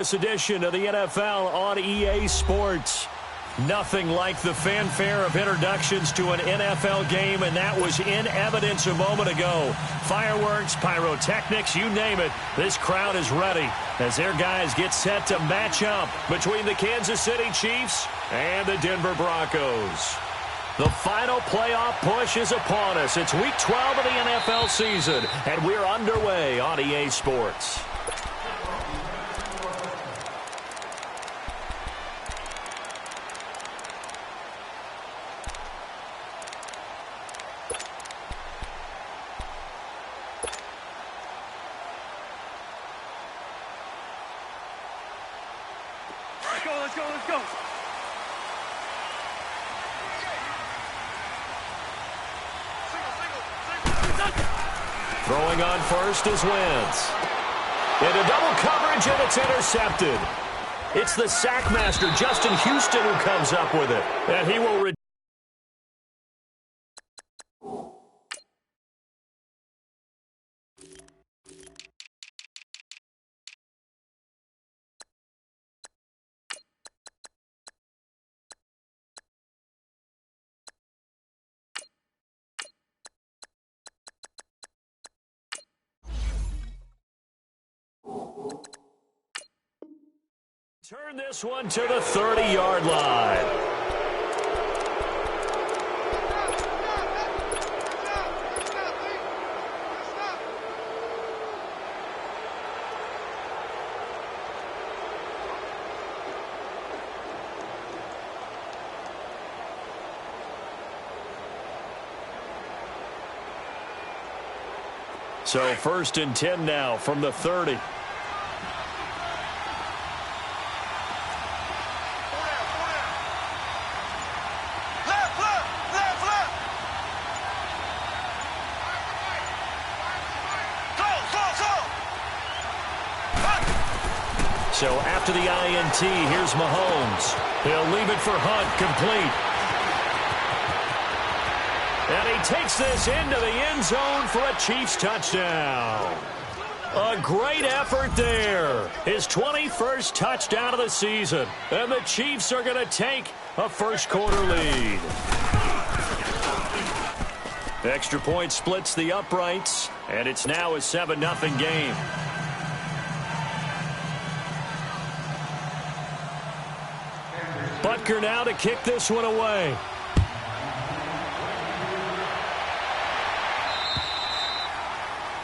This edition of the NFL on EA Sports. Nothing like the fanfare of introductions to an NFL game, and that was in evidence a moment ago. Fireworks, pyrotechnics, you name it. This crowd is ready as their guys get set to match up between the Kansas City Chiefs and the Denver Broncos. The final playoff push is upon us. It's Week 12 of the NFL season, and we're underway on EA Sports. Let's go. Throwing on first is Wentz. Into double coverage, and it's intercepted. It's the sack master, Justin Houston, who comes up with it. And he will turn this one to the 30-yard line. So 1st and 10 now from the 30. So after the INT, here's Mahomes. He'll leave it for Hunt, complete. And he takes this into the end zone for a Chiefs touchdown. A great effort there. His 21st touchdown of the season. And the Chiefs are going to take a first-quarter lead. Extra point splits the uprights, and it's now a 7-0 game. Butker now to kick this one away.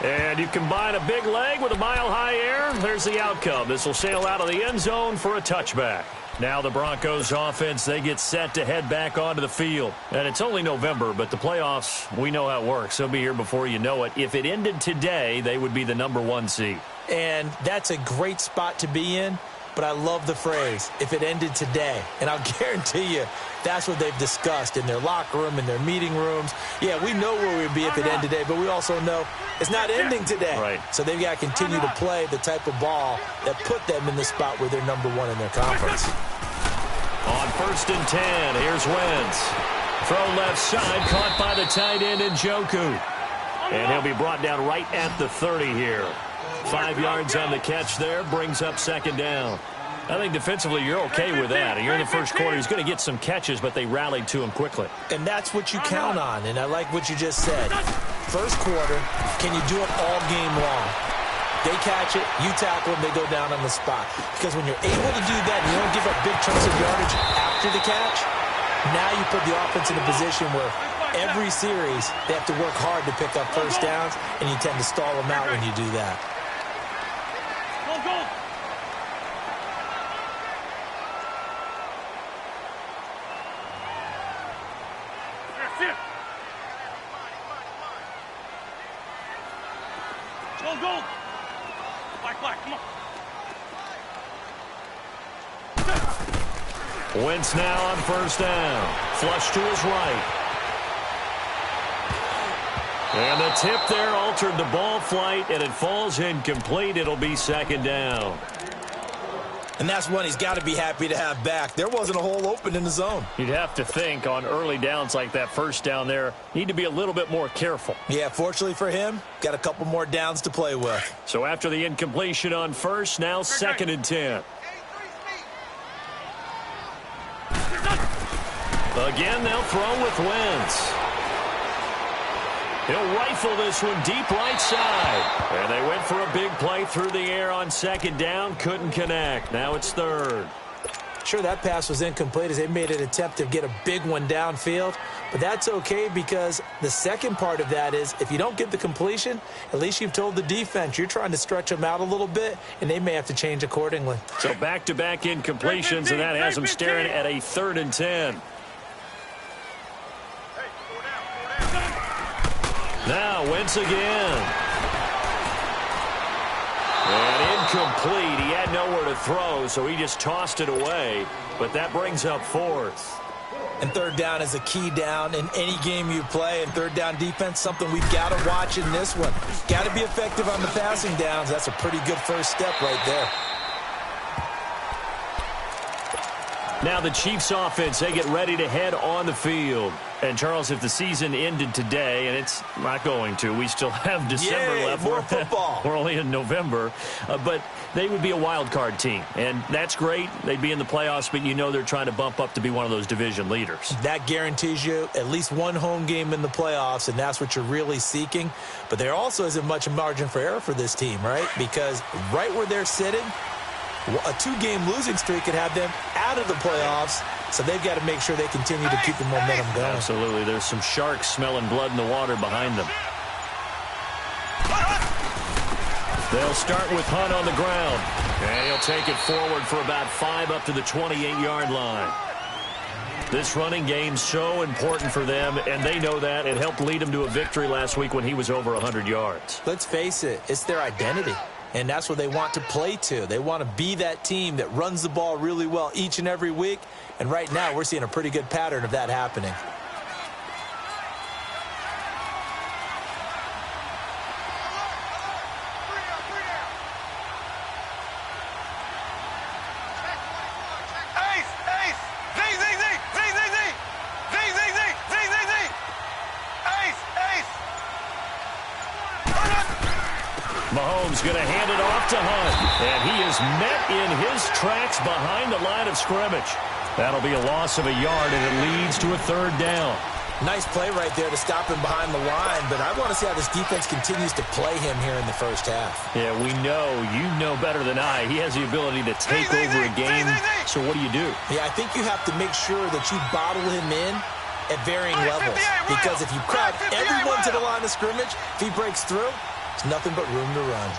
And you combine a big leg with a mile-high air. There's the outcome. This will sail out of the end zone for a touchback. Now the Broncos offense, they get set to head back onto the field. And it's only November, but the playoffs, we know how it works. They'll be here before you know it. If it ended today, they would be the #1 seed. And that's a great spot to be in. But I love the phrase, if it ended today. And I'll guarantee you, that's what they've discussed in their locker room, in their meeting rooms. Yeah, we know where we'd be if it ended today, but we also know it's not ending today. Right. So they've got to continue to play the type of ball that put them in the spot where they're #1 in their conference. On 1st and 10, here's Wentz. Throw left side, caught by the tight end Njoku. And he'll be brought down right at the 30 here. 5 yards on the catch there, brings up 2nd down. I think defensively you're okay with that. You're in the first quarter. He's going to get some catches, but they rallied to him quickly. And that's what you count on, and I like what you just said. First quarter, can you do it all game long? They catch it, you tackle them, they go down on the spot. Because when you're able to do that and you don't give up big chunks of yardage after the catch, now you put the offense in a position where every series they have to work hard to pick up first downs, and you tend to stall them out when you do that. Go. Black, come on. Wentz now on 1st down. Flush to his right. And the tip there altered the ball flight, and it falls incomplete. It'll be 2nd down. And that's one he's got to be happy to have back. There wasn't a hole open in the zone. You'd have to think on early downs like that first down there, need to be a little bit more careful. Yeah, fortunately for him, got a couple more downs to play with. So after the incompletion on first, now 2nd and 10. Again, they'll throw with Wentz. He'll rifle this one deep right side. And they went for a big play through the air on 2nd down. Couldn't connect. Now it's 3rd. Sure, that pass was incomplete as they made an attempt to get a big one downfield. But that's okay because the second part of that is if you don't get the completion, at least you've told the defense you're trying to stretch them out a little bit, and they may have to change accordingly. So back-to-back incompletions, and that has them staring at a 3rd and 10. Now Wentz again. And incomplete. He had nowhere to throw, so he just tossed it away. But that brings up 4th. And 3rd down is a key down in any game you play. And 3rd down defense, something we've got to watch in this one. Got to be effective on the passing downs. That's a pretty good first step right there. Now the Chiefs offense, they get ready to head on the field. And, Charles, if the season ended today, and it's not going to, we still have December left. More football. We're only in November. But they would be a wild card team. And that's great. They'd be in the playoffs, but you know they're trying to bump up to be one of those division leaders. That guarantees you at least one home game in the playoffs, and that's what you're really seeking. But there also isn't much margin for error for this team, right? Because right where they're sitting, a 2-game losing streak could have them out of the playoffs, so they've got to make sure they continue to keep the momentum going. Absolutely. There's some sharks smelling blood in the water behind them. They'll start with Hunt on the ground, and he'll take it forward for about 5 up to the 28-yard line. This running game's so important for them, and they know that. It helped lead them to a victory last week when he was over 100 yards. Let's face it, it's their identity. And that's what they want to play to. They want to be that team that runs the ball really well each and every week. And right now, we're seeing a pretty good pattern of that happening. Mahomes going to hand it off to Hunt. And he is met in his tracks behind the line of scrimmage. That'll be a loss of a yard, and it leads to a 3rd down. Nice play right there to stop him behind the line, but I want to see how this defense continues to play him here in the first half. Yeah, we know. You know better than I. He has the ability to take over a game. So what do you do? Yeah, I think you have to make sure that you bottle him in at varying levels. Because if you crowd everyone to the line of scrimmage, if he breaks through, there's nothing but room to run.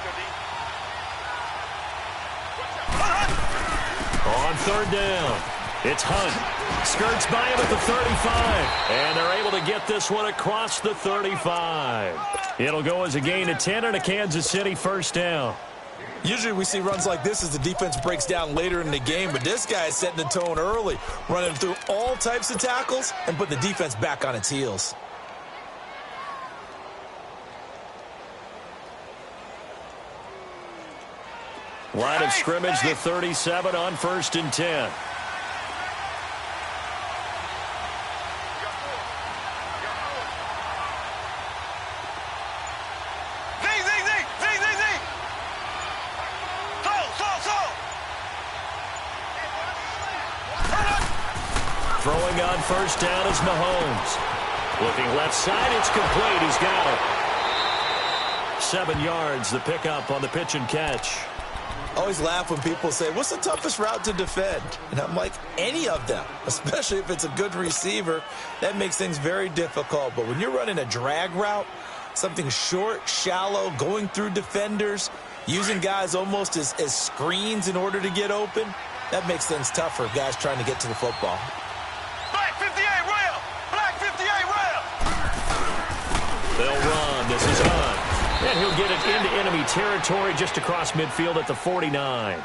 On 3rd down, it's Hunt. Skirts by him at the 35. And they're able to get this one across the 35. It'll go as a gain of 10 and a Kansas City 1st down. Usually we see runs like this as the defense breaks down later in the game, but this guy is setting the tone early, running through all types of tackles and put the defense back on its heels. Line of scrimmage, the 37 on 1st and 10. Throwing on 1st down is Mahomes. Looking left side, it's complete. He's got it. 7 yards, the pickup on the pitch and catch. I always laugh when people say, what's the toughest route to defend? And I'm like, any of them, especially if it's a good receiver. That makes things very difficult. But when you're running a drag route, something short, shallow, going through defenders, using guys almost as screens in order to get open, that makes things tough for guys trying to get to the football. Black 58 rail! Black 58 rail! They'll run. This is Hunt. And he'll get it into enemy territory just across midfield at the 49.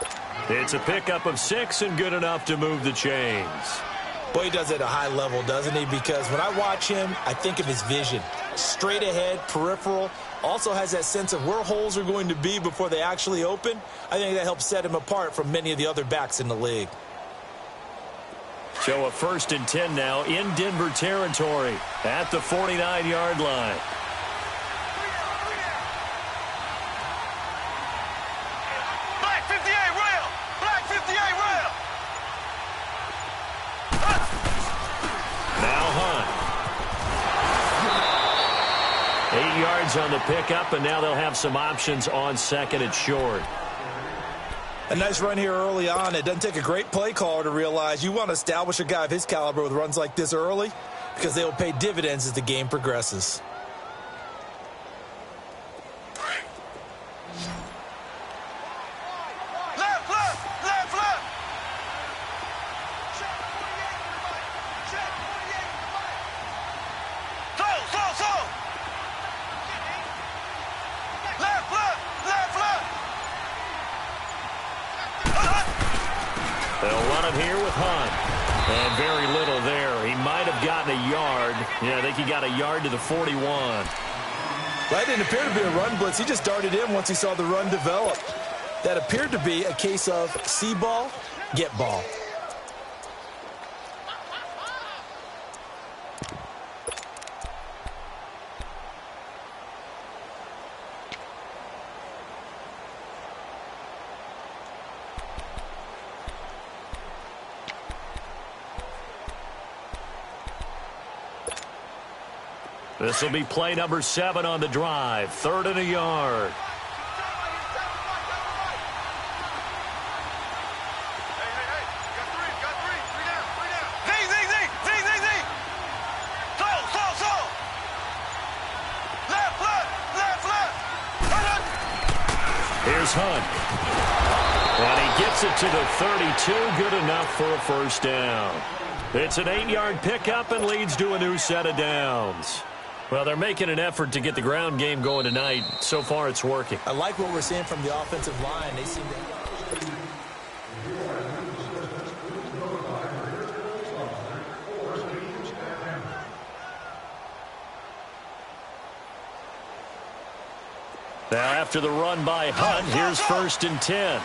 It's a pickup of 6 and good enough to move the chains. Boy, he does it at a high level, doesn't he? Because when I watch him, I think of his vision. straight ahead, peripheral. Also has that sense of where holes are going to be before they actually open. I think that helps set him apart from many of the other backs in the league. So a 1st and 10 now in Denver territory at the 49-yard line. Black 58 rail. Black 58 rail. Now Hunt. 8 yards on the pickup, and now they'll have some options on 2nd and short. A nice run here early on. It doesn't take a great play caller to realize you want to establish a guy of his caliber with runs like this early because they will pay dividends as the game progresses. Left, left, left, left. Slow. Left, left, left, left. They'll run it here with Hunt. And very little there. He might have gotten a yard. Yeah, I think he got a yard to the 41. That didn't appear to be a run blitz. He just darted in once he saw the run develop. That appeared to be a case of see ball, get ball. This will be play number 7 on the drive. 3rd and a yard. Hey. Got three. Three down. Z. Slow. Left. Here's Hunt. And he gets it to the 32. Good enough for a 1st down. It's an 8-yard pickup and leads to a new set of downs. Well, they're making an effort to get the ground game going tonight. So far, it's working. I like what we're seeing from the offensive line. They seem to... Now, after the run by Hunt, here's 1st and 10.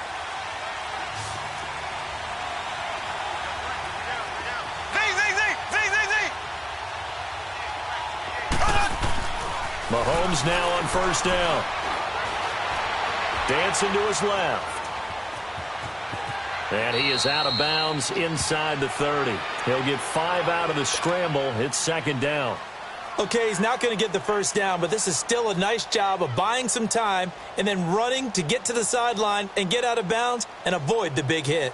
Mahomes now on 1st down. Dancing to his left. And he is out of bounds inside the 30. He'll get 5 out of the scramble. It's 2nd down. Okay, he's not going to get the 1st down, but this is still a nice job of buying some time and then running to get to the sideline and get out of bounds and avoid the big hit.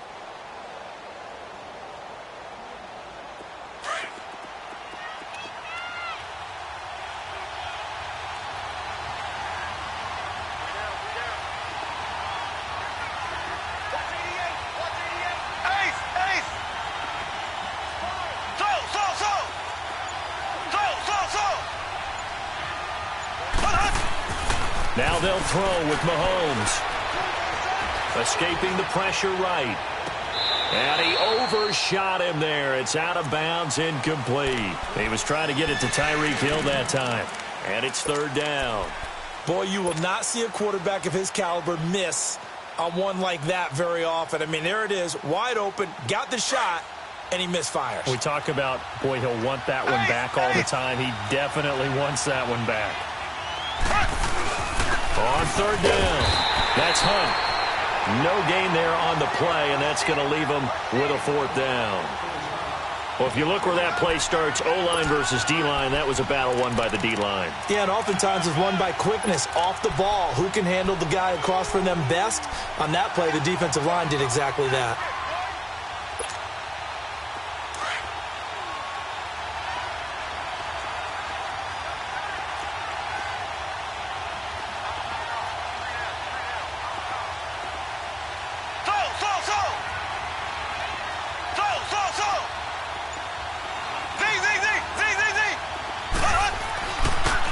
Now they'll throw with Mahomes. Escaping the pressure right. And he overshot him there. It's out of bounds, incomplete. He was trying to get it to Tyreek Hill that time. And it's 3rd down. Boy, you will not see a quarterback of his caliber miss on one like that very often. I mean, there it is, wide open, got the shot, and he misfires. We talk about, boy, he'll want that one back all the time. He definitely wants that one back. On 3rd down, that's Hunt. No gain there on the play, and that's going to leave him with a 4th down. Well, if you look where that play starts, O-line versus D-line, that was a battle won by the D-line. Yeah, and oftentimes it's won by quickness off the ball. Who can handle the guy across from them best? On that play, the defensive line did exactly that.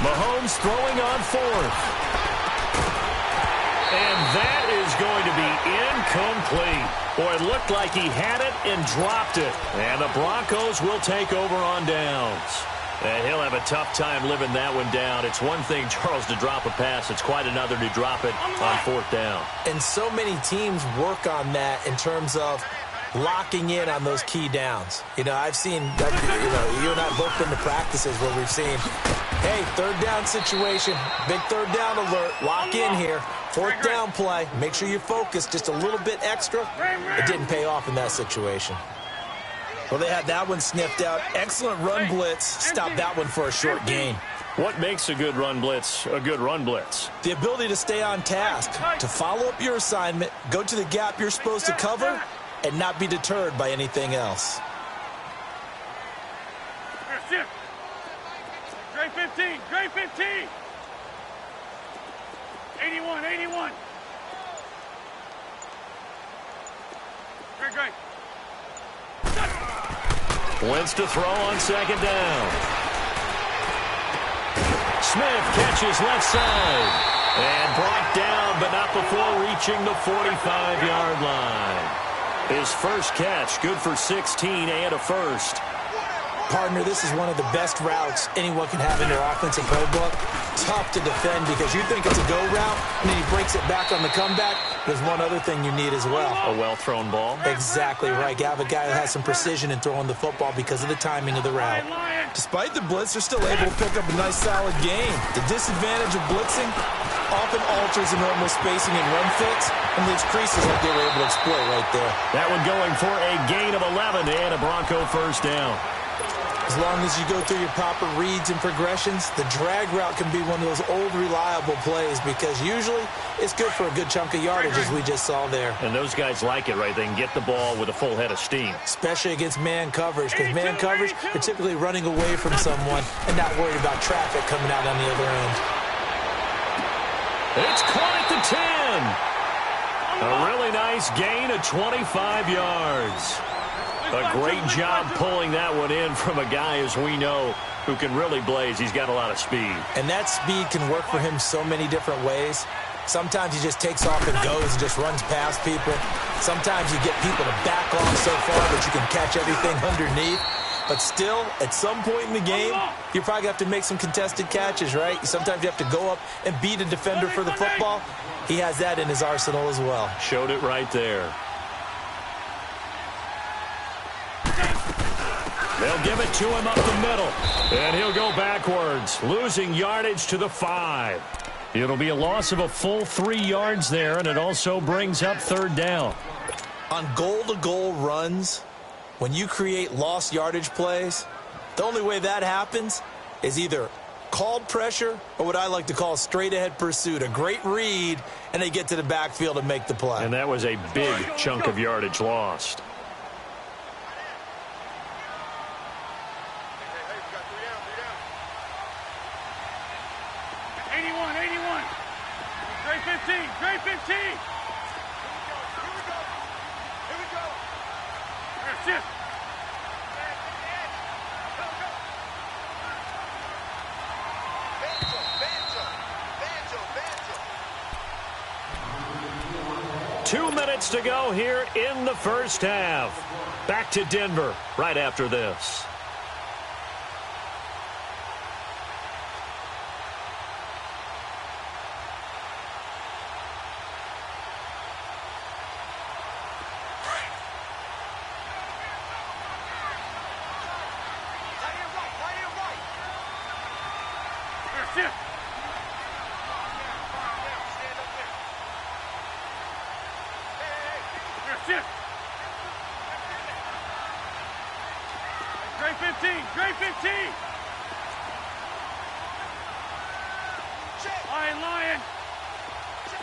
Mahomes throwing on 4th. And that is going to be incomplete. Boy, it looked like he had it and dropped it. And the Broncos will take over on downs. And he'll have a tough time living that one down. It's one thing, Charles, to drop a pass. It's quite another to drop it on fourth down. And so many teams work on that in terms of locking in on those key downs. You know, I've seen, you and I have both been to practices where we've seen, hey, third down situation, big third down alert, lock in here. Fourth down play, make sure you focus just a little bit extra. It didn't pay off in that situation. Well, they had that one sniffed out. Excellent run blitz. Stop that one for a short gain. What makes a good run blitz a good run blitz? The ability to stay on task, to follow up your assignment, go to the gap you're supposed to cover, and not be deterred by anything else. Gray 15, Gray 15. 81, 81. Great. Wentz to throw on second down. Smith catches left side. And brought down, but not before reaching the 45-yard line. His first catch, good for 16 and a first. Partner, this is one of the best routes anyone can have in their offensive playbook. Tough to defend because you think it's a go route, and then he breaks it back on the comeback. There's one other thing you need as well. A well-thrown ball. Exactly right. You have a guy who has some precision in throwing the football because of the timing of the route. Despite the blitz, they're still able to pick up a nice, solid gain. The disadvantage of blitzing often alters the normal spacing and run fits and leaves creases like they were able to exploit right there. That one going for a gain of 11 and a Bronco first down. As long as you go through your proper reads and progressions, the drag route can be one of those old reliable plays because usually it's good for a good chunk of yardage as we just saw there. And those guys like it, right? They can get the ball with a full head of steam. Especially against man coverage because man coverage, they're typically running away from someone and not worried about traffic coming out on the other end. It's caught at the 10. A really nice gain of 25 yards. A great job pulling that one in from a guy, as we know, who can really blaze. He's got a lot of speed. And that speed can work for him so many different ways. Sometimes he just takes off and goes and just runs past people. Sometimes you get people to back off so far that you can catch everything underneath. But still, at some point in the game, you probably have to make some contested catches, right? Sometimes you have to go up and beat a defender for the football. He has that in his arsenal as well. Showed it right there. They'll give it to him up the middle. And he'll go backwards, losing yardage to the 5. It'll be a loss of a full 3 yards there, and it also brings up third down. On goal-to-goal runs, when you create lost yardage plays, the only way that happens is either called pressure or what I like to call straight-ahead pursuit. A great read, and they get to the backfield and make the play. And that was a big chunk of yardage lost. Gray 15. Here we go. Shift. Banjo. 2 minutes to go here in the first half. Back to Denver right after this. Gray 15. Lion.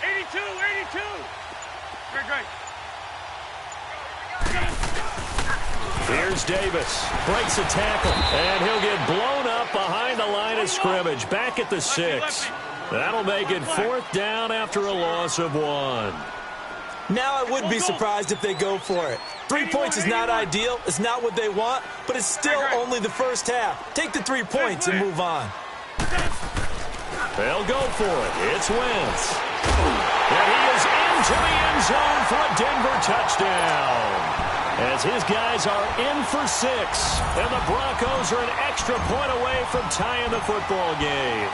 82. Great. Here's Davis. Breaks a tackle. And he'll get blown up behind the line of scrimmage. Back at the 6. That'll make it fourth down after a loss of 1. Now I would be surprised if they go for it. 3 points is not ideal. It's not what they want, but it's still only the first half. Take the 3 points and move on. They'll go for it. It's Wentz. And he is into the end zone for a Denver touchdown. as his guys are in for 6. And the Broncos are an extra point away from tying the football game.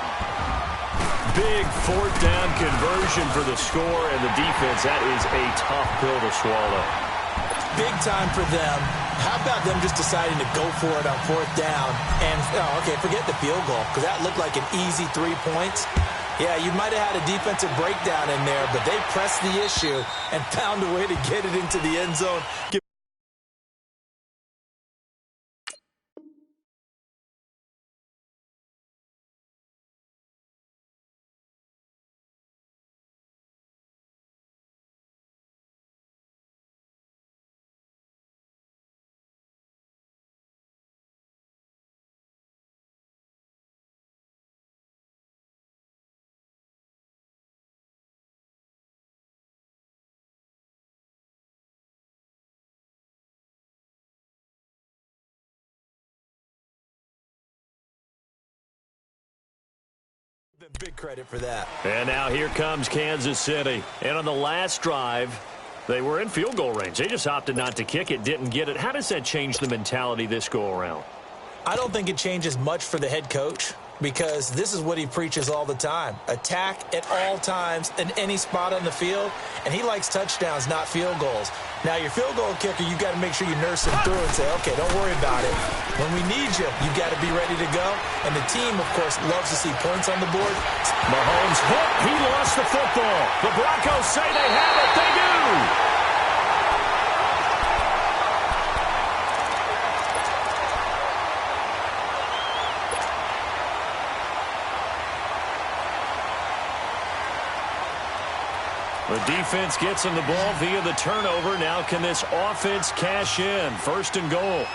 Big fourth down conversion for the score, and the defense, that is a tough pill to swallow. Big time for them. How about them just deciding to go for it on fourth down? And, okay, forget the field goal, because that looked like an easy 3 points. Yeah, you might have had a defensive breakdown in there, but they pressed the issue and found a way to get it into the end zone. Big credit for that. And now here comes Kansas City. And on the last drive, they were in field goal range. They just opted not to kick it, didn't get it. How does that change the mentality this go-around? I don't think it changes much for the head coach, because this is what he preaches all the time. Attack at all times in any spot on the field, and he likes touchdowns, not field goals. Now, your field goal kicker, you got to make sure you nurse him through and say, okay, don't worry about it. When we need you, you got to be ready to go. And the team, of course, loves to see points on the board. Mahomes hit. He lost the football. The Broncos say they have it. They do. The defense gets him the ball via the turnover. Now can this offense cash in? First and goal.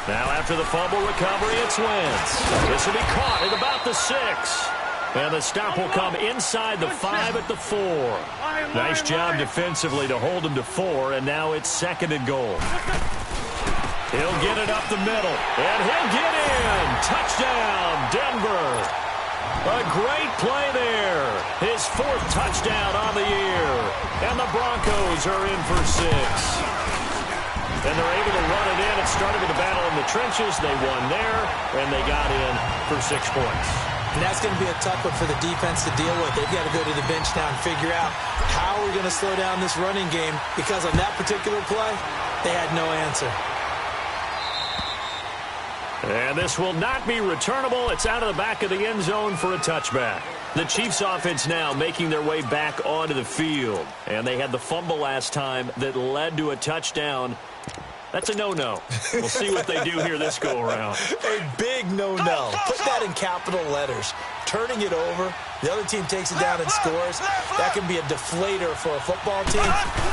Now after the fumble recovery, it's Wentz. This will be caught at about the 6. And the stop will come inside the 5 at the 4. Nice job defensively to hold him to 4, and now it's second and goal. He'll get it up the middle, and he'll get in. Touchdown, Denver. A great play there. His 4th touchdown on the year. And the Broncos are in for 6. And they're able to run it in. It started with a battle in the trenches. They won there, and they got in for 6 points. And that's going to be a tough one for the defense to deal with. They've got to go to the bench now and figure out how we're going to slow down this running game, because on that particular play, they had no answer. And this will not be returnable. It's out of the back of the end zone for a touchback. The Chiefs offense now making their way back onto the field. And they had the fumble last time that led to a touchdown. That's a no-no. We'll see what they do here this go-around. A big no-no. Put that in capital letters. Turning it over, the other team takes it down and scores. That can be a deflator for a football team.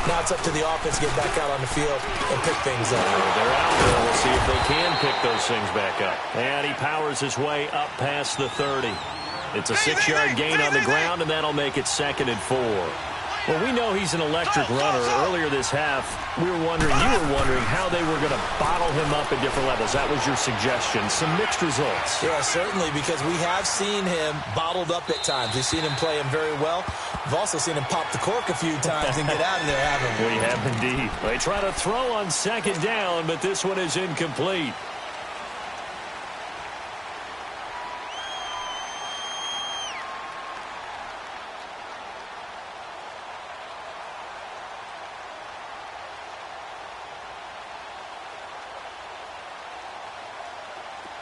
Now it's up to the offense to get back out on the field and pick things up. They're out there. We'll see if they can pick those things back up. And he powers his way up past the 30. It's a 6-yard gain on the ground, and that'll make it second and 4. Well, we know he's an electric runner. Earlier this half, you were wondering how they were going to bottle him up at different levels. That was your suggestion. Some mixed results. Yeah, certainly, because we have seen him bottled up at times. We've seen him play him very well. We've also seen him pop the cork a few times and get out of there, haven't we? We have indeed. They try to throw on second down, but this one is incomplete.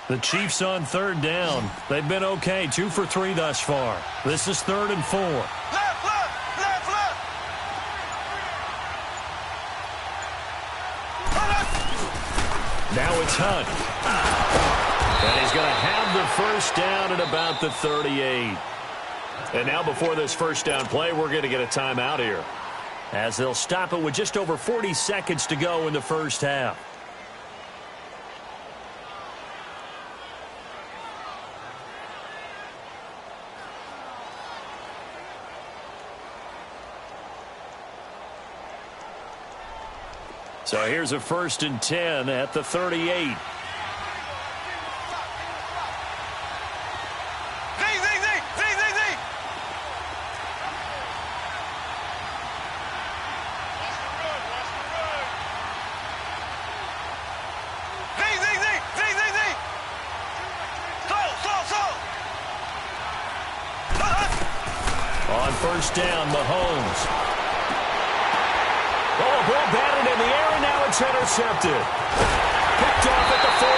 The Chiefs on third down. They've been okay, 2 for 3 thus far. This is 3rd and 4. Left. Now it's Hunt. And he's going to have the first down at about the 38. And now before this first down play, we're going to get a timeout here, as they'll stop it with just over 40 seconds to go in the first half. So here's a 1st and 10 at the 38. first down, Mahomes. Oh, a ball batted in the air, and now it's intercepted. Picked off at the 40.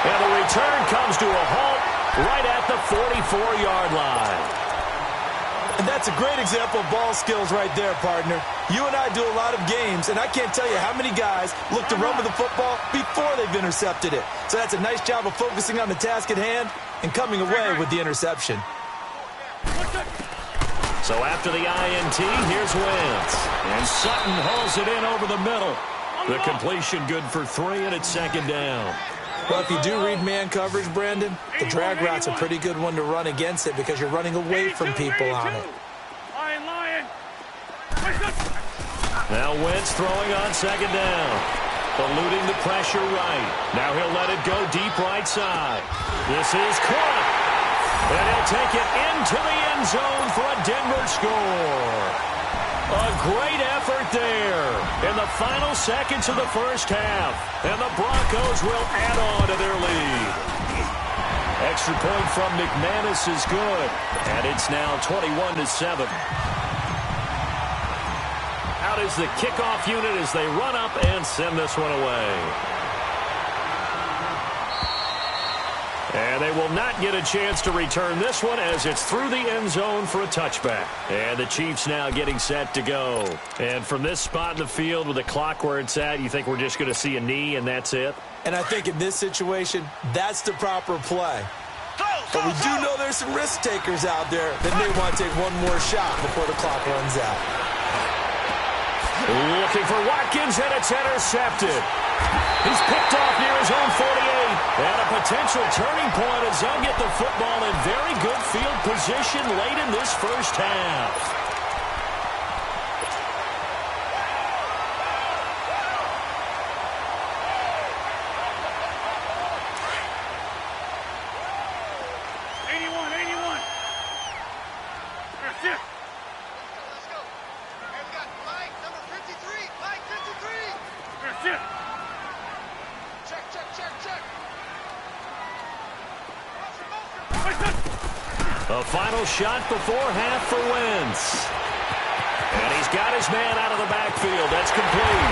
And the return comes to a halt right at the 44-yard line. And that's a great example of ball skills right there, partner. You and I do a lot of games, and I can't tell you how many guys look to run with the football before they've intercepted it. So that's a nice job of focusing on the task at hand and coming away with the interception. So after the INT, here's Wentz. And Sutton hauls it in over the middle. The completion good for 3, and it's second down. Well, if you do read man coverage, Brandon, the drag route's a pretty good one to run against it because you're running away from people on it. Now Wentz throwing on second down. Eluding the pressure right. Now he'll let it go deep right side. This is caught. And he'll take it into the end zone for a Denver score. A great effort there in the final seconds of the first half. And the Broncos will add on to their lead. Extra point from McManus is good. And it's now 21-7. Out is the kickoff unit as they run up and send this one away. And they will not get a chance to return this one as it's through the end zone for a touchback. And the Chiefs now getting set to go. And from this spot in the field with the clock where it's at, you think we're just going to see a knee and that's it? And I think in this situation, that's the proper play. But we do know there's some risk takers out there that may want to take one more shot before the clock runs out. Looking for Watkins, and it's intercepted. He's picked off near his own 48. And a potential turning point as they'll get the football in very good field position late in this first half. A final shot before half for Wentz. And he's got his man out of the backfield. That's complete.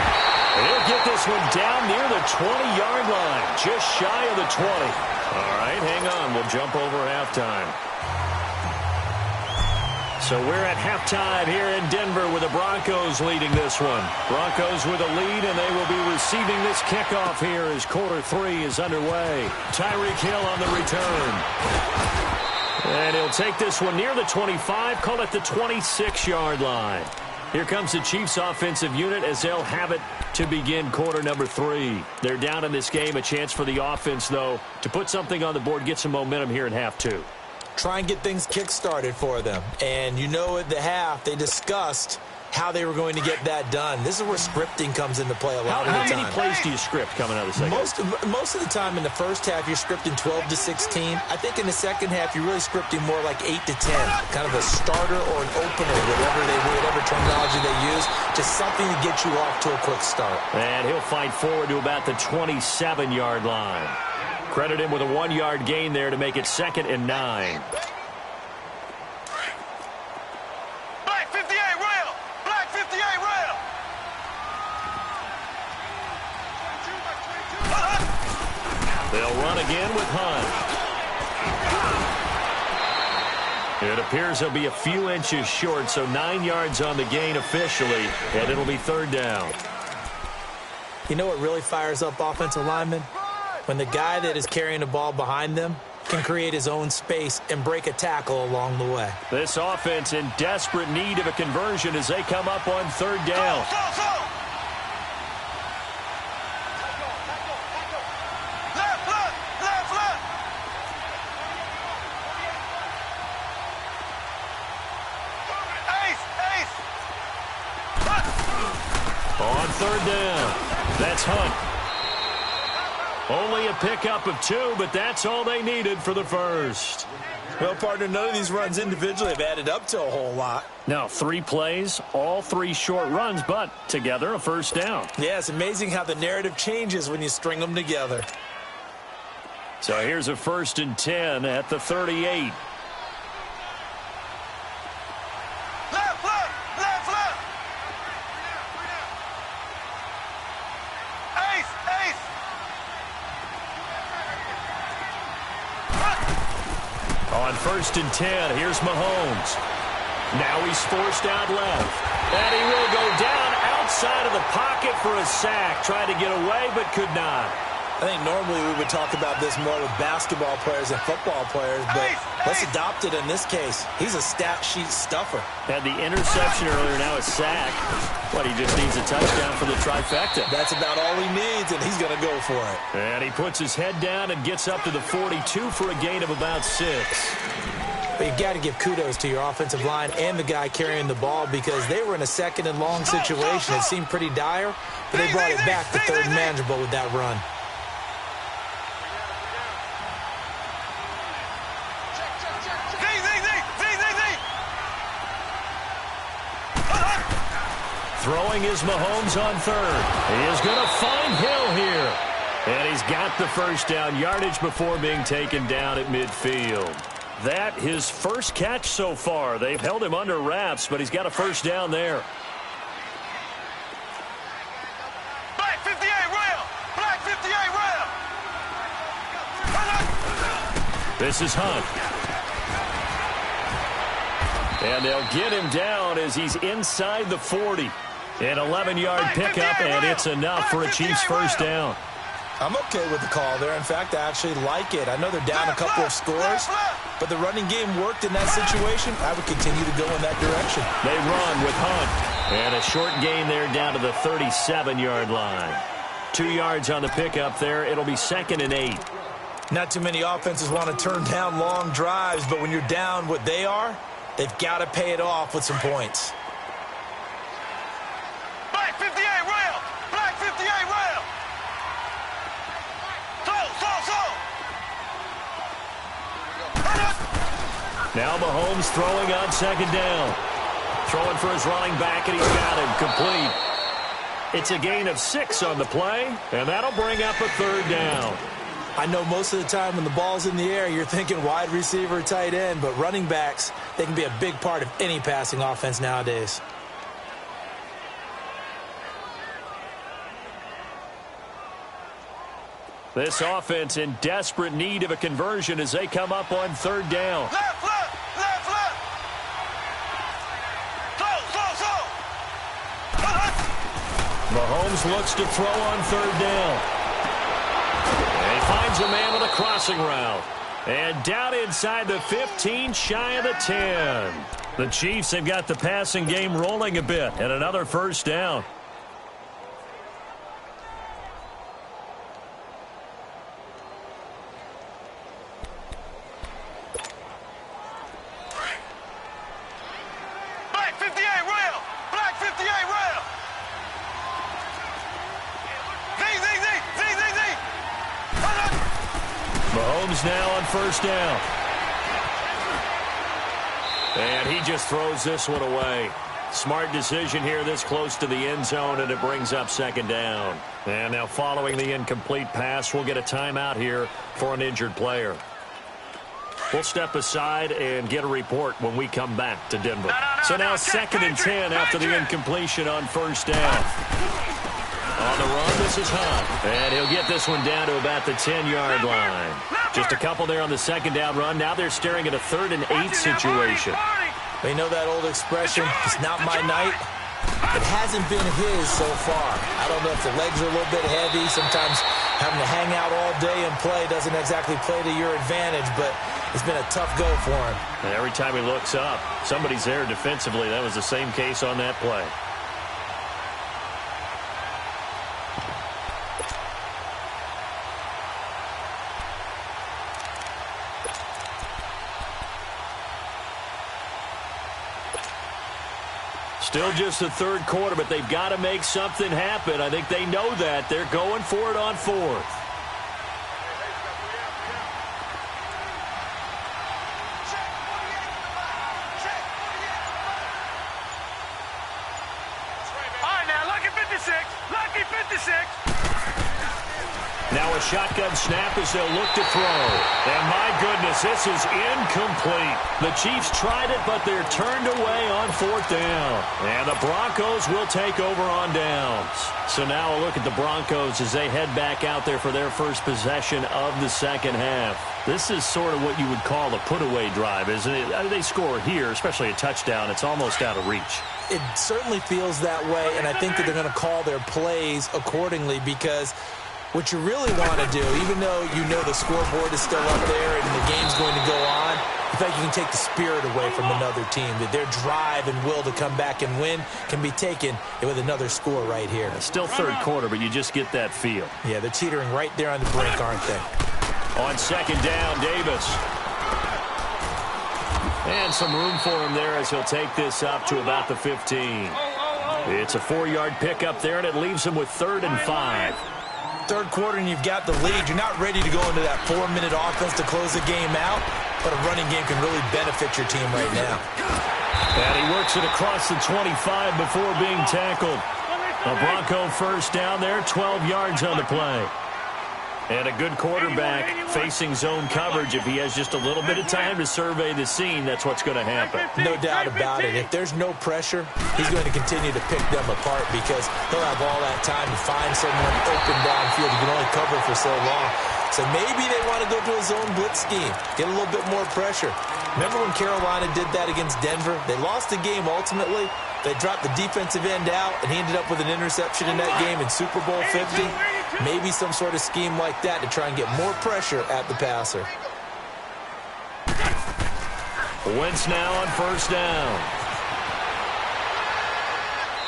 And he'll get this one down near the 20-yard line, just shy of the 20. All right, hang on. We'll jump over halftime. So we're at halftime here in Denver with the Broncos leading this one. Broncos with a lead, and they will be receiving this kickoff here as quarter 3 is underway. Tyreek Hill on the return. And he'll take this one near the 25, call it the 26-yard line. Here comes the Chiefs offensive unit as they'll have it to begin quarter number 3. They're down in this game, a chance for the offense, though, to put something on the board, get some momentum here in half 2. Try and get things kick-started for them. And you know at the half, they discussed how they were going to get that done. This is where scripting comes into play a lot of the time. How many plays do you script coming out of the second? Most of the time in the first half, you're scripting 12 to 16. I think in the second half, you're really scripting more like 8 to 10. Kind of a starter or an opener, whatever terminology they use. Just something to get you off to a quick start. And he'll fight forward to about the 27-yard line. Credit him with a 1-yard gain there to make it 2nd and 9. They'll run again with Hunt. It appears he'll be a few inches short, so 9 yards on the gain officially, and it'll be 3rd down. You know what really fires up offensive linemen? When the guy that is carrying the ball behind them can create his own space and break a tackle along the way. This offense in desperate need of a conversion as they come up on 3rd down. On 3rd down, that's Hunt. Only a pickup of 2, but that's all they needed for the first. Well, partner, none of these runs individually have added up to a whole lot. Now, 3 plays, all 3 short runs, but together a first down. Yeah, it's amazing how the narrative changes when you string them together. So here's a 1st and 10 at the 38. On 1st and 10, here's Mahomes. Now he's forced out left. And he will go down outside of the pocket for a sack. Tried to get away, but could not. I think normally we would talk about this more with basketball players and football players, but let's adopt it in this case. He's a stat sheet stuffer. Had the interception earlier, now a sack. But he just needs a touchdown for the trifecta. That's about all he needs, and he's going to go for it. And he puts his head down and gets up to the 42 for a gain of about 6. But you've got to give kudos to your offensive line and the guy carrying the ball because they were in a second and long situation. It seemed pretty dire, but they brought it back to third and manageable with that run. Throwing is Mahomes on third. He is going to find Hill here. And he's got the first down yardage before being taken down at midfield. That his first catch so far. They've held him under wraps, but he's got a first down there. Black 58 rail. Black 58 rail. This is Hunt. And they'll get him down as he's inside the 40. An 11-yard pickup, and it's enough for a Chiefs first down. I'm okay with the call there. In fact, I actually like it. I know they're down a couple of scores, but the running game worked in that situation. I would continue to go in that direction. They run with Hunt. And a short gain there down to the 37-yard line. 2 yards on the pickup there. It'll be 2nd and 8. Not too many offenses want to turn down long drives, but when you're down what they are, they've got to pay it off with some points. Black 58 rail. Black 58 rail. Now Mahomes throwing on 2nd down. Throwing for his running back, and he's got him complete. It's a gain of 6 on the play, and that'll bring up a 3rd down. I know most of the time when the ball's in the air, you're thinking wide receiver, tight end, but running backs, they can be a big part of any passing offense nowadays. This offense in desperate need of a conversion as they come up on 3rd down. Left, left, left, left. Mahomes looks to throw on 3rd down. And he finds a man with a crossing route. And down inside the 15, shy of the 10. The Chiefs have got the passing game rolling a bit, and another first down. Mahomes now on 1st down. And he just throws this one away. Smart decision here this close to the end zone, and it brings up 2nd down. And now following the incomplete pass, we'll get a timeout here for an injured player. We'll step aside and get a report when we come back to Denver. So now 2nd and 10 after the incompletion on 1st down. On the run, this is Hunt. And he'll get this one down to about the 10-yard line. Just a couple there on the 2nd down run. Now they're staring at a 3rd and 8 situation. You know that old expression, it's not my night? It hasn't been his so far. I don't know if the legs are a little bit heavy. Sometimes having to hang out all day and play doesn't exactly play to your advantage, but it's been a tough go for him. And every time he looks up, somebody's there defensively. That was the same case on that play. Still just the 3rd quarter, but they've got to make something happen. I think they know that. They're going for it on 4th. All right, now, lucky 56. Lucky 56. Now a shotgun snap as they'll look to throw. And my goodness, this is incomplete. The Chiefs tried it, but they're turned away on fourth down. And the Broncos will take over on downs. So now a look at the Broncos as they head back out there for their first possession of the second half. This is sort of what you would call a put-away drive, isn't it? They score here, especially a touchdown. It's almost out of reach. It certainly feels that way, and I think that they're going to call their plays accordingly because what you really want to do, even though you know the scoreboard is still up there and the game's going to go on, in fact, you can take the spirit away from another team. That their drive and will to come back and win can be taken with another score right here. Still third quarter, but you just get that feel. Yeah, they're teetering right there on the brink, aren't they? On second down, Davis. And some room for him there as he'll take this up to about the 15. It's a 4-yard pickup there, and it leaves him with 3rd and 5. Third quarter and you've got the lead. You're not ready to go into that 4-minute offense to close the game out, but a running game can really benefit your team right now. And he works it across the 25 before being tackled. A Bronco first down there, 12 yards on the play. And a good quarterback facing zone coverage. If he has just a little bit of time to survey the scene, that's what's going to happen. No doubt about it. If there's no pressure, he's going to continue to pick them apart because he'll have all that time to find someone open downfield. He can only cover for so long. So maybe they want to go to a zone blitz scheme, get a little bit more pressure. Remember when Carolina did that against Denver? They lost the game ultimately. They dropped the defensive end out, and he ended up with an interception in that game in Super Bowl 50. Maybe some sort of scheme like that to try and get more pressure at the passer. Wentz now on first down.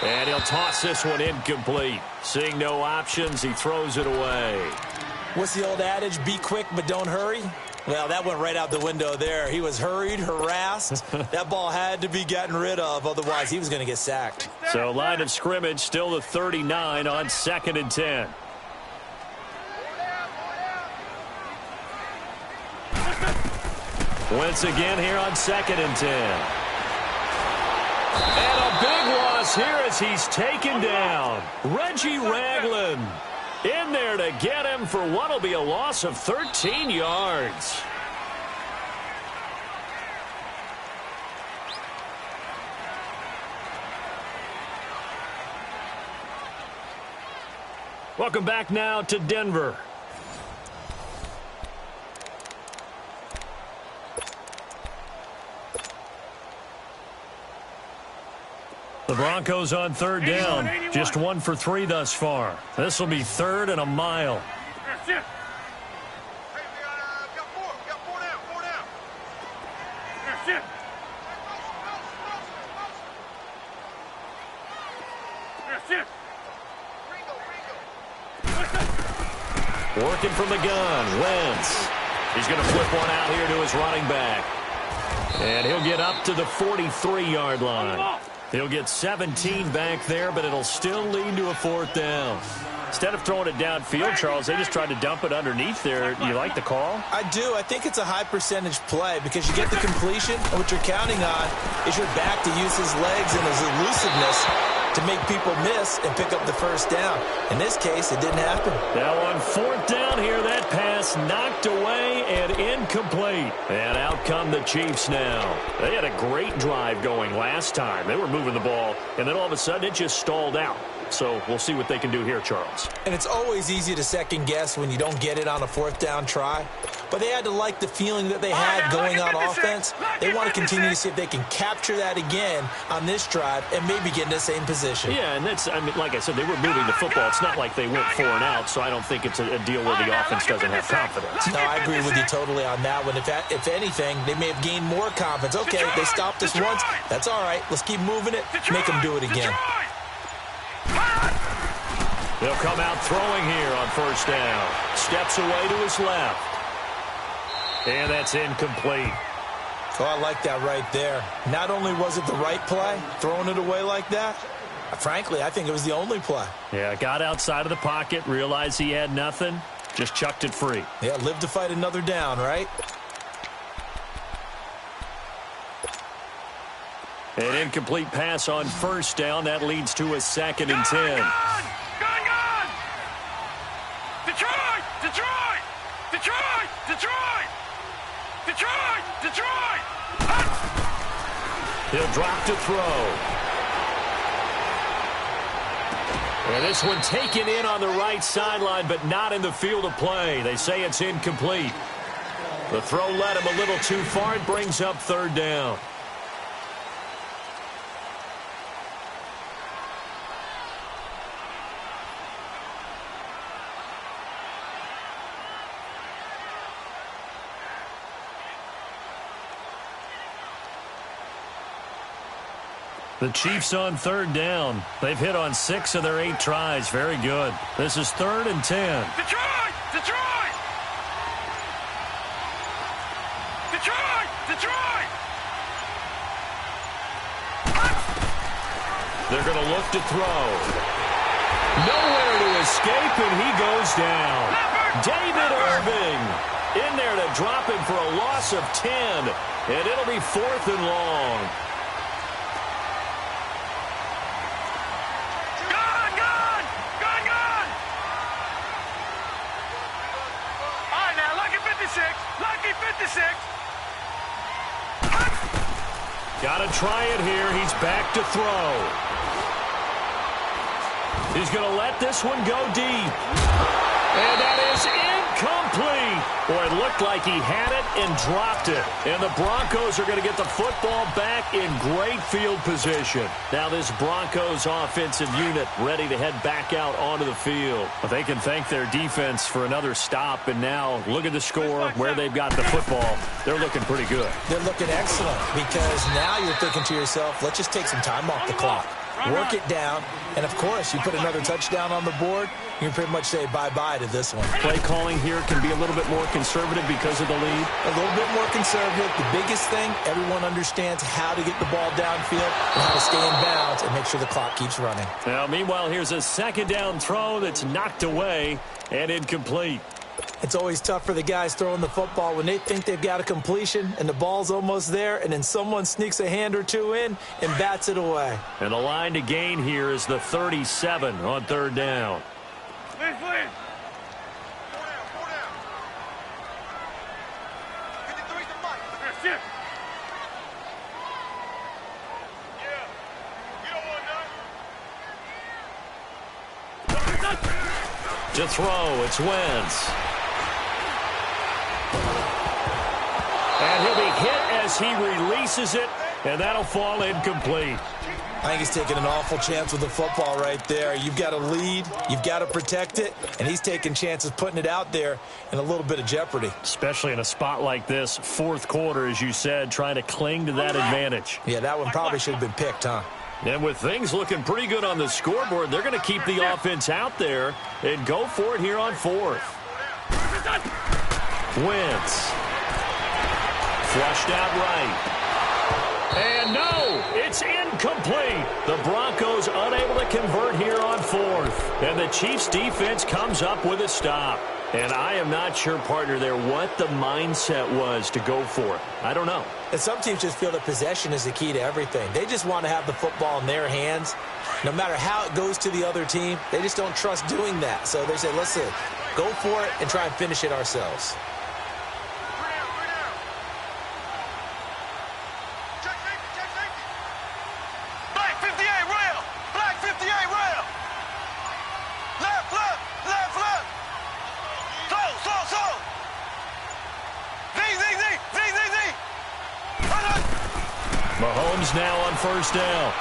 And he'll toss this one incomplete. Seeing no options, he throws it away. What's the old adage? Be quick, but don't hurry. Well, that went right out the window there. He was hurried, harassed. That ball had to be gotten rid of, otherwise he was going to get sacked. So line of scrimmage still the 39 on 2nd and 10. Wentz again here on 2nd and 10. And a big loss here as he's taken down. Reggie Ragland in there to get him for what will be a loss of 13 yards. Welcome back now to Denver. The Broncos on third down. Just 1 for 3 thus far. This will be 3rd and a mile. Working from the gun, Wentz. He's going to flip one out here to his running back. And he'll get up to the 43-yard line. He'll get 17 back there, but it'll still lead to a 4th down. Instead of throwing it downfield, Charles, they just tried to dump it underneath there. You like the call? I do. I think it's a high percentage play because you get the completion, and what you're counting on is your back to use his legs and his elusiveness to make people miss and pick up the first down. In this case, it didn't happen. Now on 4th down here, that pass knocked away and incomplete. And out come the Chiefs now. They had a great drive going last time. They were moving the ball, and then all of a sudden it just stalled out. So we'll see what they can do here, Charles. And it's always easy to second guess when you don't get it on a 4th down try. But they had to like the feeling that they had going on offense. They want to continue to see if they can capture that again on this drive and maybe get in the same position. Yeah, and that's, I mean, like I said, they were moving the football. It's not like they went 4 and out, so I don't think it's a deal where the offense doesn't have confidence. No, I agree with you totally on that one. If anything, they may have gained more confidence. Okay, they stopped us once. That's all right. Let's keep moving it. Make them do it again. They'll come out throwing here on first down. Steps away to his left. And that's incomplete. Oh, I like that right there. Not only was it the right play, throwing it away like that, frankly, I think it was the only play. Yeah, got outside of the pocket, realized he had nothing, just chucked it free. Yeah, live to fight another down, right? An incomplete pass on first down. That leads to a 2nd and 10. Gun! Detroit! He'll drop to throw. And this one taken in on the right sideline, but not in the field of play. They say it's incomplete. The throw led him a little too far. It brings up third down. The Chiefs on third down. They've hit on 6 of their 8 tries. Very good. This is 3rd and 10. Detroit! Detroit! Detroit! Detroit! They're going to look to throw. Nowhere to escape, and he goes down. David Irving in there to drop him for a loss of 10, and it'll be 4th and long. Lucky 56. Got to try it here. He's back to throw. He's going to let this one go deep. And that is incomplete. Boy, it looked like he had it and dropped it. And the Broncos are going to get the football back in great field position. Now this Broncos offensive unit ready to head back out onto the field. But they can thank their defense for another stop. And now look at the score, where they've got the football. They're looking pretty good. They're looking excellent because now you're thinking to yourself, let's just take some time off the clock. Work it down, and of course, you put another touchdown on the board, you can pretty much say bye-bye to this one. Play calling here can be a little bit more conservative because of the lead. A little bit more conservative. The biggest thing, everyone understands how to get the ball downfield and how to stay in bounds and make sure the clock keeps running. Now, meanwhile, here's a 2nd down throw that's knocked away and incomplete. It's always tough for the guys throwing the football when they think they've got a completion and the ball's almost there, and then someone sneaks a hand or two in and bats it away. And the line to gain here is the 37 on 3rd down. Please. Four down. 53's the mic. Yeah. You don't want none. To throw, it's Wentz. And he'll be hit as he releases it, and that'll fall incomplete. I think he's taking an awful chance with the football right there. You've got to lead, you've got to protect it, and he's taking chances putting it out there in a little bit of jeopardy. Especially in a spot like this, 4th quarter, as you said, trying to cling to that advantage. Yeah, that one probably should have been picked, huh? And with things looking pretty good on the scoreboard, they're going to keep the offense out there and go for it here on 4th. Wentz. Flushed out right. And no, it's incomplete. The Broncos unable to convert here on 4th. And the Chiefs defense comes up with a stop. And I am not sure, partner, there what the mindset was to go for it. I don't know. And some teams just feel that possession is the key to everything. They just want to have the football in their hands. No matter how it goes to the other team, they just don't trust doing that. So they say, listen, go for it and try and finish it ourselves. Black 58 rail. Black 58 rail. Left. So. Z. Mahomes now on 1st down.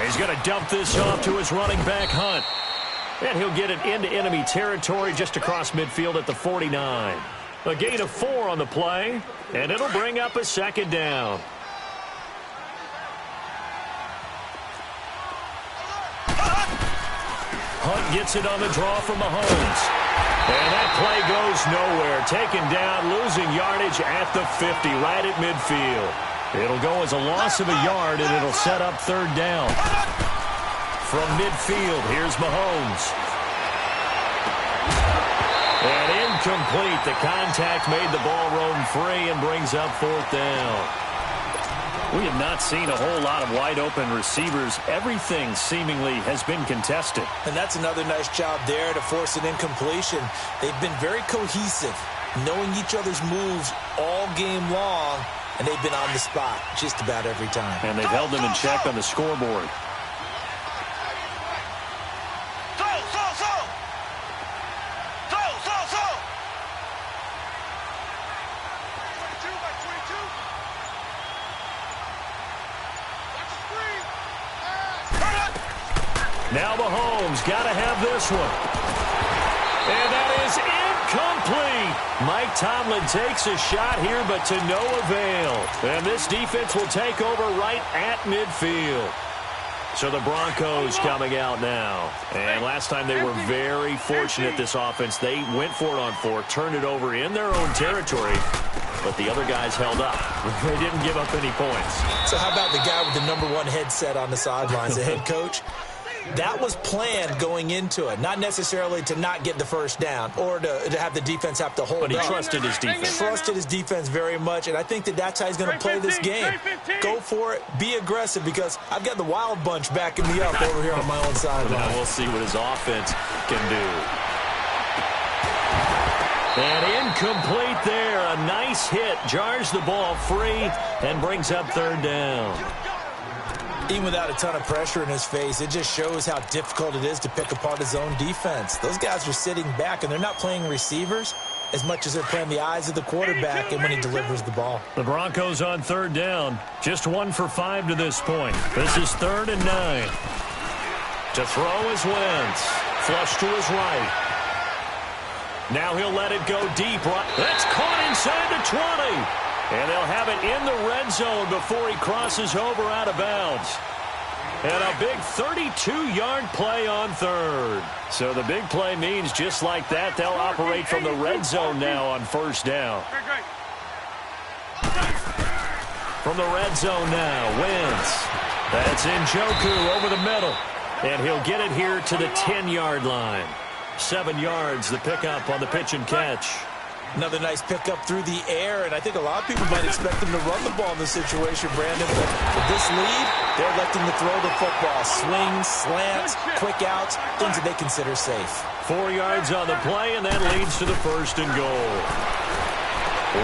He's going to dump this off to his running back, Hunt. And he'll get it into enemy territory just across midfield at the 49. A gain of 4 on the play, and it'll bring up a 2nd down. Hunt gets it on the draw from Mahomes. And that play goes nowhere. Taken down, losing yardage at the 50, right at midfield. It'll go as a loss of a yard, and it'll set up 3rd down. From midfield, here's Mahomes. And incomplete. The contact made the ball roam free and brings up 4th down. We have not seen a whole lot of wide-open receivers. Everything seemingly has been contested. And that's another nice job there to force an incompletion. They've been very cohesive, knowing each other's moves all game long, and they've been on the spot just about every time. And they've held them in check on the scoreboard. Now Mahomes got to have this one. And that is incomplete. Mike Tomlin takes a shot here, but to no avail. And this defense will take over right at midfield. So the Broncos coming out now. And last time they were very fortunate, this offense. They went for it on fourth, turned it over in their own territory, but the other guys held up. They didn't give up any points. So how about the guy with the #1 headset on the sidelines, the head coach? That was planned going into it, not necessarily to not get the first down or to have the defense have to hold up. But he trusted his defense. Trusted his defense very much, and I think that's how he's going to play this game. Go for it. Be aggressive, because I've got the wild bunch backing me up over here on my own sideline. Now we'll see what his offense can do. And incomplete there. A nice hit. Jars the ball free and brings up third down. Even without a ton of pressure in his face, it just shows how difficult it is to pick apart his own defense. Those guys are sitting back, and they're not playing receivers as much as they're playing the eyes of the quarterback and when he delivers the ball. The Broncos on third down. Just 1 for 5 to this point. This is 3rd and 9. To throw is Wentz. Flush to his right. Now he'll let it go deep. That's caught inside the 20. And they'll have it in the red zone before he crosses over out of bounds. And a big 32-yard play on third. So the big play means just like that, they'll operate from the red zone now on first down. From the red zone now, Wentz. That's Njoku over the middle. And he'll get it here to the 10-yard line. 7 yards, the pickup on the pitch and catch. Another nice pickup through the air, and I think a lot of people might expect him to run the ball in this situation, Brandon. But with this lead, they're electing to throw the football. Swings, slants, quick outs, things that they consider safe. 4 yards on the play, and that leads to the 1st and goal.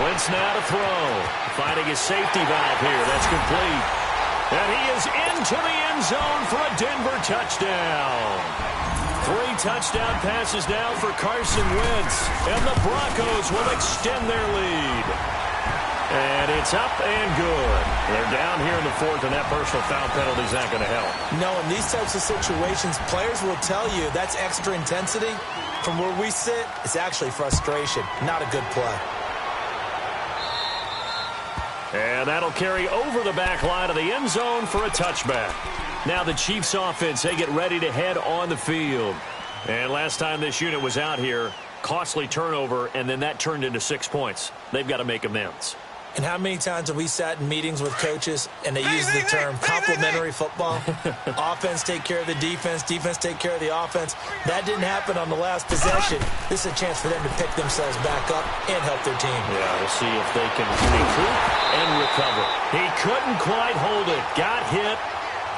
Wentz now to throw. Finding his safety valve here. That's complete. And he is into the end zone for a Denver touchdown. 3 touchdown passes now for Carson Wentz. And the Broncos will extend their lead. And it's up and good. They're down here in the 4th, and that personal foul penalty is not going to help. No, in these types of situations, players will tell you that's extra intensity. From where we sit, it's actually frustration, not a good play. And that'll carry over the back line of the end zone for a touchback. Now the Chiefs offense, they get ready to head on the field. And last time this unit was out here, costly turnover, and then that turned into 6 points. They've got to make amends. And how many times have we sat in meetings with coaches and they use the term complementary football? Offense take care of the defense, defense take care of the offense. That didn't happen on the last possession. This is a chance for them to pick themselves back up and help their team. Yeah, we'll see if they can recoup and recover. He couldn't quite hold it. Got hit.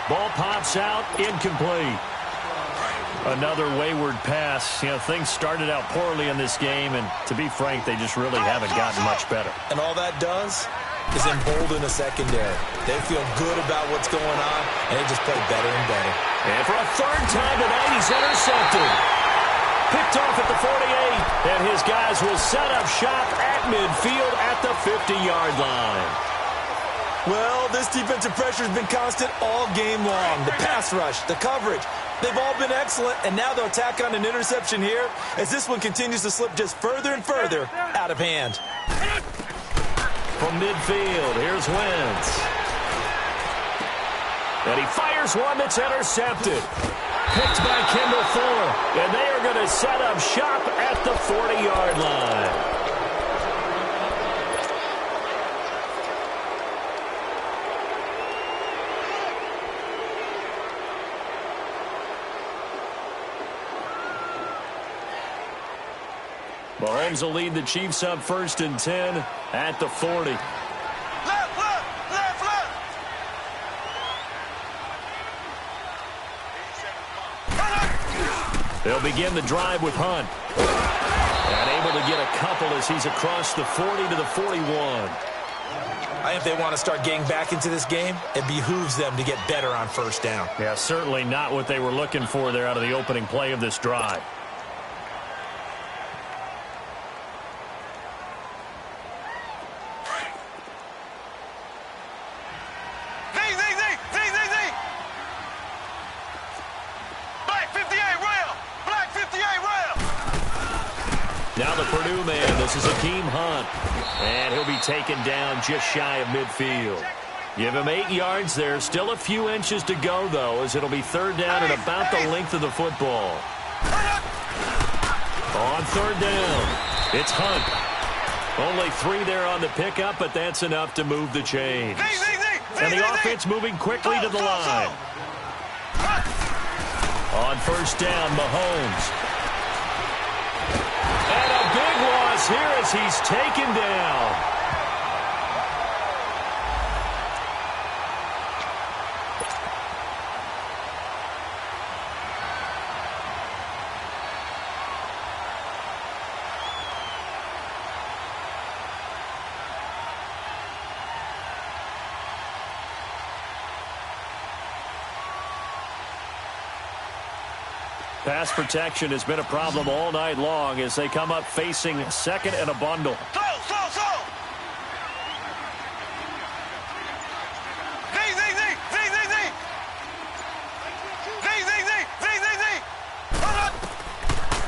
Ball pops out. Incomplete. Another wayward pass. You know, things started out poorly in this game, and to be frank, they just really haven't gotten much better. And all that does is embolden a secondary. They feel good about what's going on, and they just play better and better. And for a 3rd time tonight, he's intercepted. Picked off at the 48, and his guys will set up shop at midfield at the 50-yard line. Well, this defensive pressure has been constant all game long. The pass rush, the coverage, they've all been excellent, and now they'll tack on an interception here as this one continues to slip just further and further out of hand. From midfield, here's Wentz. And he fires one that's intercepted. Picked by Kendall Fuller, and they are going to set up shop at the 40-yard line. Mahomes will lead the Chiefs up 1st and 10 at the 40. Left, left, left, left. They'll begin the drive with Hunt. And able to get a couple as he's across the 40 to the 41. I think if they want to start getting back into this game, it behooves them to get better on first down. Yeah, certainly not what they were looking for there out of the opening play of this drive. Now the Purdue man, this is Akeem Hunt. And he'll be taken down just shy of midfield. Give him 8 yards there. Still a few inches to go, though, as it'll be third down and about the length of the football. On third down, it's Hunt. Only 3 there on the pickup, but that's enough to move the chains. And the offense moving quickly to the line. On first down, Mahomes. And a big loss here as he's taken down. Pass protection has been a problem all night long as they come up facing second and a bundle.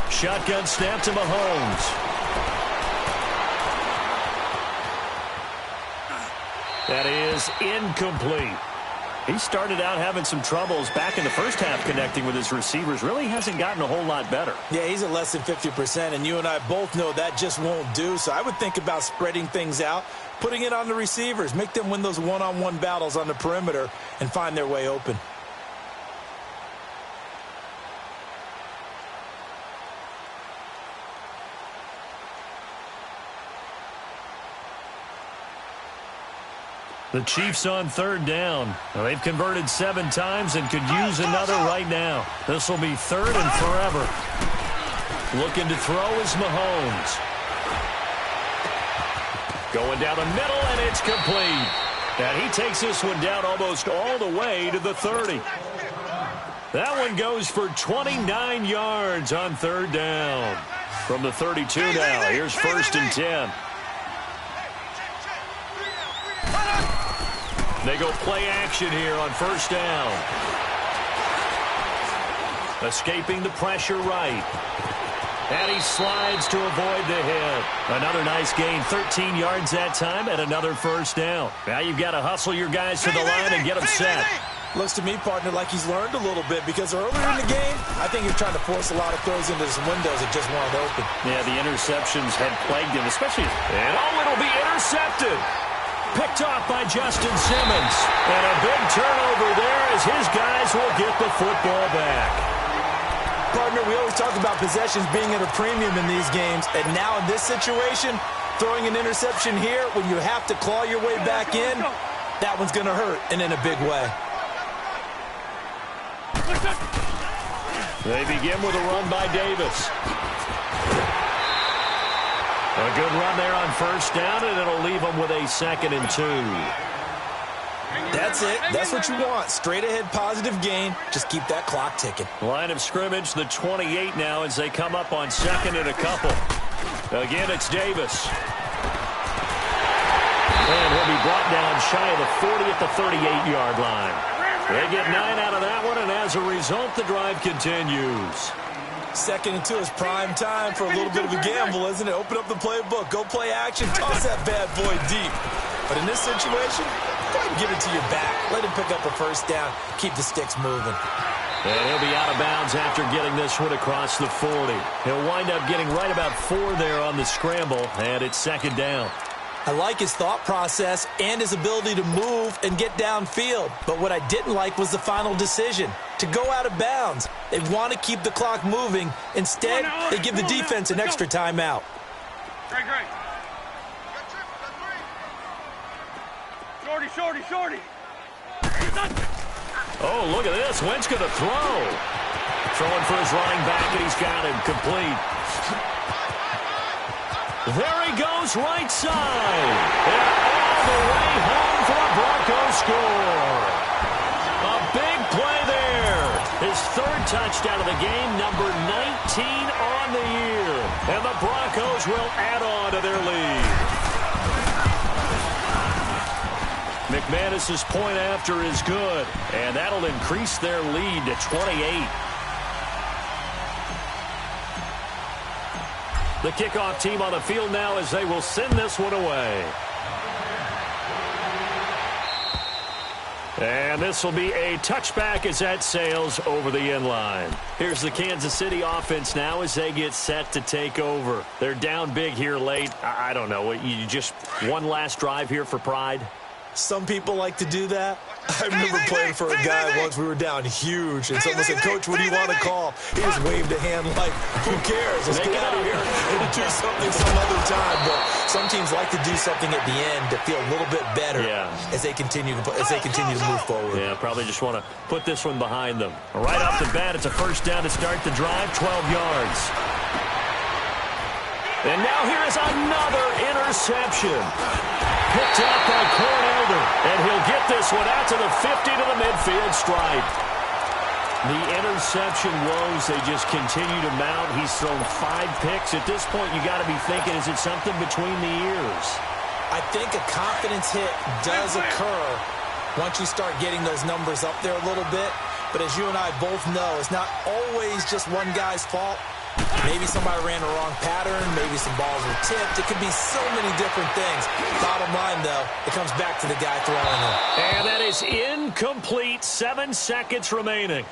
Shotgun snap to Mahomes. That is incomplete. He started out having some troubles back in the first half connecting with his receivers. Really hasn't gotten a whole lot better. Yeah, he's at less than 50%, and you and I both know that just won't do. So I would think about spreading things out, putting it on the receivers, make them win those one-on-one battles on the perimeter and find their way open. The Chiefs on third down. Well, they've converted 7 times and could use another right now. This will be third and forever. Looking to throw is Mahomes. Going down the middle, and it's complete. And he takes this one down almost all the way to the 30. That one goes for 29 yards on third down. From the 32 now, here's first and 10. They go play action here on first down. Escaping the pressure right. And he slides to avoid the hit. Another nice gain, 13 yards that time, and another first down. Now you've got to hustle your guys to the line and get them set. Looks to me, partner, like he's learned a little bit because earlier in the game, I think he's trying to force a lot of throws into some windows that just weren't open. Yeah, the interceptions had plagued him, especially. And it'll be intercepted. Picked off by Justin Simmons. And a big turnover there as his guys will get the football back. Partner, we always talk about possessions being at a premium in these games. And now in this situation, throwing an interception here when you have to claw your way back in, that one's going to hurt, and in a big way. They begin with a run by Davis. A good run there on first down, and it'll leave them with a 2nd and 2. That's it. That's what you want. Straight ahead positive gain. Just keep that clock ticking. Line of scrimmage, the 28 now as they come up on 2nd and a couple. Again, it's Davis. And he'll be brought down shy of the 40 at the 38-yard line. They get 9 out of that one, and as a result, the drive continues. 2nd and 2 is prime time for a little bit of a gamble, isn't it? Open up the playbook, go play action, toss that bad boy deep. But in this situation, go ahead and give it to your back. Let him pick up a first down, keep the sticks moving. And he'll be out of bounds after getting this one across the 40. He'll wind up getting right about 4 there on the scramble, and it's 2nd down. I like his thought process and his ability to move and get downfield. But what I didn't like was the final decision, to go out of bounds. They want to keep the clock moving. Instead, they give the defense an extra timeout. Great. Shorty. Oh, look at this. Wentz going to throw. Throwing for his running back, and he's got him complete. There he goes, right side. And all the way home for a Broncos score. A big play there. His third touchdown of the game, number 19 on the year. And the Broncos will add on to their lead. McManus's point after is good, and that'll increase their lead to 28. The kickoff team on the field now as they will send this one away. And this will be a touchback as that sails over the end line. Here's the Kansas City offense now as they get set to take over. They're down big here late. I don't know. You just one last drive here for pride? Some people like to do that. I remember playing for a guy once. We were down huge, and someone said, "Coach, what do you want to call?" He just waved a hand like, "Who cares? Let's get out of here and do something some other time." But some teams like to do something at the end to feel a little bit better as they continue to move forward. Yeah, probably just want to put this one behind them. Right off the bat, it's a first down to start the drive, 12 yards. And now here is another interception. Picked up by Cornelder, and he'll get this one out to the 50 to the midfield stripe. The interception woes, they just continue to mount. He's thrown 5 picks. At this point, you got to be thinking, is it something between the ears? I think a confidence hit does occur once you start getting those numbers up there a little bit. But as you and I both know, it's not always just one guy's fault. Maybe somebody ran the wrong pattern. Maybe some balls were tipped. It could be so many different things. Bottom line, though, it comes back to the guy throwing them. And that is incomplete. 7 seconds remaining.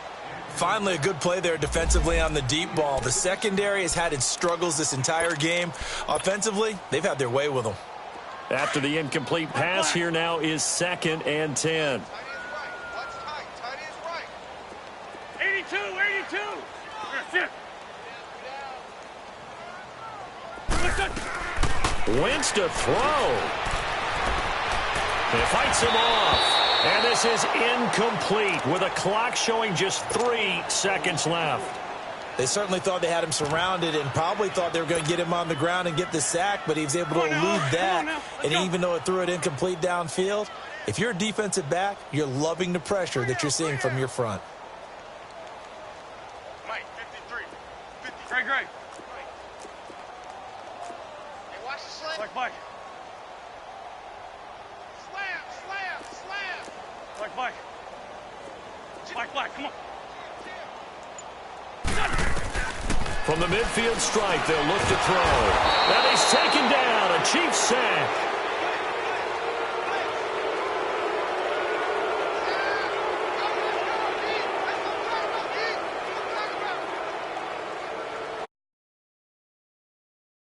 Finally, a good play there defensively on the deep ball. The secondary has had its struggles this entire game. Offensively, they've had their way with them. After the incomplete pass, here now is 2nd and 10. 82. Wentz to throw. It fights him off. And this is incomplete with a clock showing just 3 seconds left. They certainly thought they had him surrounded and probably thought they were going to get him on the ground and get the sack, but he was able to elude that. And even though it threw it incomplete downfield, if you're a defensive back, you're loving the pressure that you're seeing from your front. Mike, 53. Great. Hey, watch the slam. Mike. Slam. Mike, come on. From the midfield stripe, they'll look to throw. Now he's taken down. A Chiefs sack.